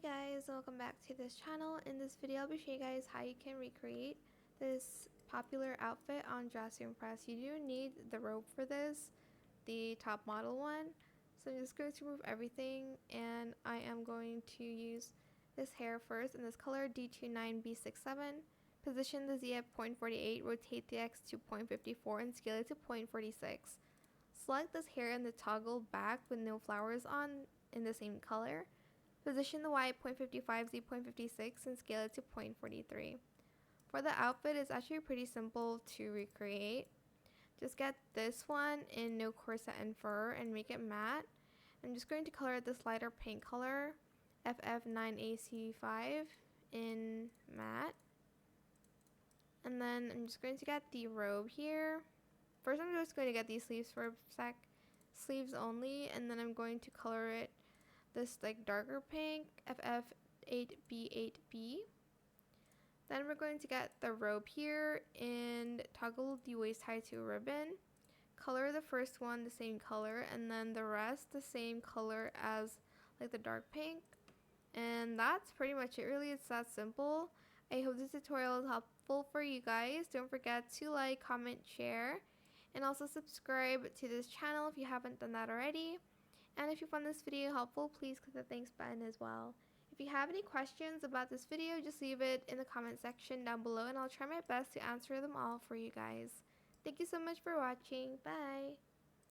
Hey guys, welcome back to this channel. In this video I'll be showing you guys how you can recreate this popular outfit on Dress Impress. You do need the robe for this, the top model one. So I'm just going to remove everything and I am going to use this hair first in this color D29B67. Position the Z at 0.48, rotate the X to 0.54 and scale it to 0.46. Select this hair in the toggle back with no flowers on in the same color. Position the Y at 0.55, Z 0.56 and scale it to 0.43. For the outfit, it's actually pretty simple to recreate. Just get this one in no corset and fur and make it matte. I'm just going to color it this lighter pink color, FF9AC5 in matte. And then I'm just going to get the robe here. First I'm just going to get these sleeves for a sec, sleeves only, and then I'm going to color it this like darker pink, FF8B8B. Then we're going to get the robe here and toggle the waist high to a ribbon. Color the first one the same color and then the rest the same color as like the dark pink. And that's pretty much it really, it's that simple. I hope this tutorial is helpful for you guys. Don't forget to like, comment, share, and also subscribe to this channel if you haven't done that already. And if you found this video helpful, please click the thanks button as well. If you have any questions about this video, just leave it in the comment section down below and I'll try my best to answer them all for you guys. Thank you so much for watching. Bye!